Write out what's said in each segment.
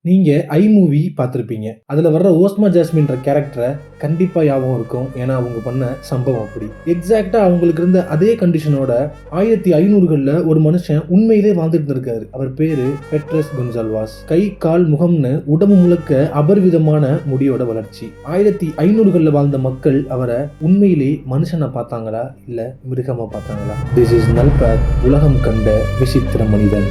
நீங்க ஐ மூவி பார்த்திருப்பீங்க. அதுல வர்ற ஓஸ்மா ஜாஸ்மின்ற கேரக்டர கண்டிப்பா ஞாபகம் இருக்கும். ஏன்னா, அவங்க பண்ண சம்பவம் அப்படி. எக்ஸாக்ட்டா அவங்களுக்கு இருந்த அதே கண்டிஷனோட 1500கள்ல ஒரு மனுஷன் உண்மையிலே வாழ்ந்துட்டு இருக்காரு. அவர் பேரு பெட்ரஸ் கொன்சால்வாஸ். கை, கால், முகம்னு உடம்பு முழுக்க அபரிவிதமான முடியோட வளர்ச்சி. 1500கள்ல வாழ்ந்த மக்கள் அவர உண்மையிலே மனுஷனா பார்த்தாங்களா? இல்ல மிருகமா பார்த்தாங்களா? திஸ் இஸ் நல்பாத், உலகம் கண்ட விசித்திர மனிதன்.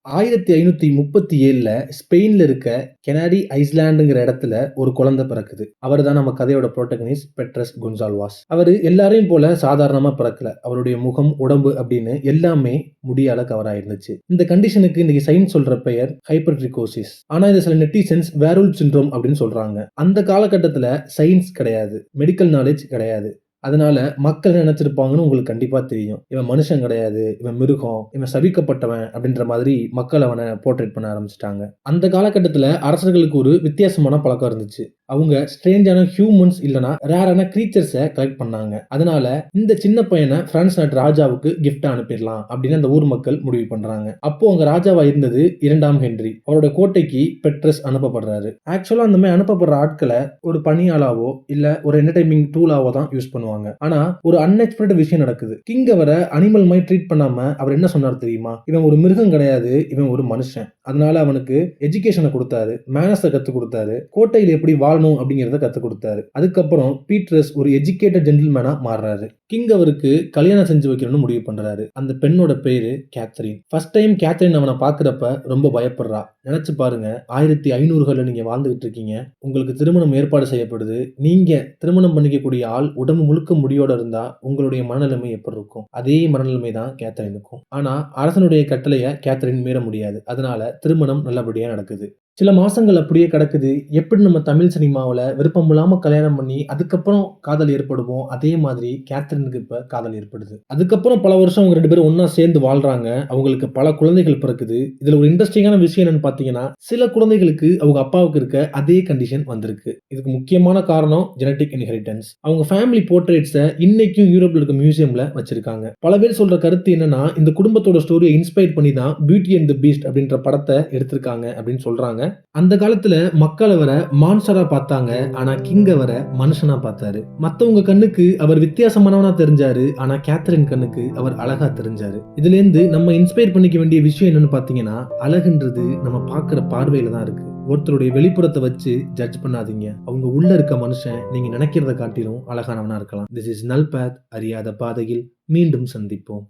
1537ல ஸ்பெயின்ல இருக்க கெனாரி ஐஸ்லாண்டுங்கிற இடத்துல ஒரு குழந்தை பிறக்குது. அவர் தான் நம்ம கதையோட புரோட்டகனிஸ்ட் பெட்ரஸ் கொன்சால்வாஸ். அவரு எல்லாரையும் போல சாதாரணமா பிறக்கல. அவருடைய முகம், உடம்பு அப்படின்னு எல்லாமே முடியால கவர் ஆயிருந்துச்சு. இந்த கண்டிஷனுக்கு இன்னைக்கு சயின்ஸ் சொல்ற பெயர் ஹைப்பர்ட்ரிகோசிஸ். ஆனா இதை சில நெட்டிசன்ஸ் வேர்வல்ஃப் சிண்ட்ரோம் அப்படின்னு சொல்றாங்க. அந்த காலகட்டத்துல சயின்ஸ் கிடையாது, மெடிக்கல் நாலேஜ் கிடையாது. அதனால மக்கள் என்ன நினைச்சிருப்பாங்கன்னு உங்களுக்கு கண்டிப்பா தெரியும். இவன் மனுஷன் கிடையாது, இவன் மிருகம், இவன் சபிக்கப்பட்டவன் அப்படின்ற மாதிரி மக்கள் அவனை போர்ட்ரேட் பண்ண ஆரம்பிச்சிட்டாங்க. அந்த காலகட்டத்துல அரசர்களுக்கு ஒரு வித்தியாசமான பழக்கம் இருந்துச்சு. அவங்க ஸ்ட்ரேஞ்சான ஹியூமன்ஸ் இல்லனா ரேரான கிரீச்சர்ஸை கலெக்ட் பண்ணாங்க. அதனால இந்த சின்ன பையனை பிரான்ஸ் நாட்டு ராஜாவுக்கு கிஃப்டா அனுப்பிடலாம் அப்படின்னு அந்த ஊர் மக்கள் முடிவு பண்றாங்க. அப்போ அங்க ராஜாவா இருந்தது 2ஆம் ஹென்றி. அவரோட கோட்டைக்கு பெட்ரஸ் அனுப்பப்படுறாரு. ஆக்சுவலா அந்த மாதிரி அனுப்பப்படுற ஆட்களை ஒரு பணியாளாவோ இல்ல ஒரு என்டர்டைன்மெண்ட் டூலாவோ தான் யூஸ் பண்ணுவாங்க. ஆனா ஒரு அன்எக்ஸ்பெக்டட் விஷயம் நடக்குது. கிங் அவரை அனிமல் மாதிரி ட்ரீட் பண்ணாம அவர் என்ன சொன்னார் தெரியுமா? இவன் ஒரு மிருகம் கிடையாது, இவன் ஒரு மனுஷன். அதனால அவனுக்கு எஜுகேஷனை கொடுத்தாரு, மேனஸை கத்து கொடுத்தாரு, கோட்டையில் எப்படி வாழணும் அப்படிங்கறத கத்து கொடுத்தாரு. அதுக்கப்புறம் பீட்ரஸ் ஒரு எஜுகேட்டட் ஜென்டில்மேனா மாறுறாரு. கிங் அவருக்கு கல்யாணம் செஞ்சு வைக்கணும்னு முடிவு பண்றாரு. அந்த பெண்ணோட பேரு கேத்ரின். ஃபர்ஸ்ட் டைம் கேத்ரின் அவனை பாக்குறப்ப ரொம்ப பயப்படுறா. நினைச்சு பாருங்க, 1500கள்ல நீங்க வாழ்ந்துகிட்டு இருக்கீங்க, உங்களுக்கு திருமணம் ஏற்பாடு செய்யப்படுது. நீங்க திருமணம் பண்ணிக்கக்கூடிய ஆள் உடம்பு முழுக்க முடியோட இருந்தா உங்களுடைய மனநிலைமை எப்படி இருக்கும்? அதே மனநிலைமை தான் கேத்ரினுக்கும். ஆனா அரசனுடைய கட்டளைய கேத்ரின் மீற முடியாது. அதனால திருமணம் நல்லபடியா நடக்குது. சில மாசங்கள் அப்படியே கிடக்குது. எப்படி நம்ம தமிழ் சினிமாவுல விருப்பம் இல்லாம கல்யாணம் பண்ணி அதுக்கப்புறம் காதல் ஏற்படுவோம், அதே மாதிரி கேத்ரினுக்கு இப்ப காதல் ஏற்படுது. அதுக்கப்புறம் பல வருஷம் அவங்க 2 பேரும் ஒண்ணா சேர்ந்து வாழ்றாங்க. அவங்களுக்கு பல குழந்தைகள் பிறக்குது. இதுல ஒரு இன்ட்ரெஸ்டிங்கான விஷயம் என்னன்னு பாத்தீங்கன்னா, சில குழந்தைகளுக்கு அவங்க அப்பாவுக்கு இருக்க அதே கண்டிஷன் வந்திருக்கு. இதுக்கு முக்கியமான காரணம் ஜெனடிக் இன்ஹெரிட்டன்ஸ். அவங்க ஃபேமிலி போர்ட்ரேட்ஸை இன்னைக்கும் யூரோப்ல இருக்க மியூசியம்ல வச்சிருக்காங்க. பல பேர் சொல்ற கருத்து என்னன்னா, இந்த குடும்பத்தோட ஸ்டோரியை இன்ஸ்பயர் பண்ணி தான் பியூட்டி அண்ட் தி பீஸ்ட் அப்படின்ற படத்தை எடுத்திருக்காங்க அப்படின்னு சொல்றாங்க. அந்த காலத்துல மக்கள் அவரை மான்ஸ்டரா பார்த்தாங்க. ஆனா கிங் அவரை மனுஷனா பார்த்தாரு. மத்தவங்க கண்ணுக்கு அவர் வித்தியாசமானவனா தெரிஞ்சாரு. ஆனா கேத்ரின் கண்ணுக்கு அவர் அழகா தெரிஞ்சாரு. இதுல இருந்து நம்ம இன்ஸ்பயர் பண்ணிக்க வேண்டிய விஷயம் என்னன்னு பாத்தீங்கன்னா, அழகுன்றது நம்ம பார்க்கிற பார்வையில தான் இருக்கு. ஒருத்தருடைய வெளிப்புறத்தை வச்சு ஜட்ஜ் பண்ணாதீங்க. அவங்க உள்ள இருக்க மனுஷன் நீங்க நினைக்கிறத காட்டிலும் அழகானவனா இருக்கலாம். திஸ் இஸ் நல்பாத், அறியாத பாதையில் மீண்டும் சந்திப்போம்.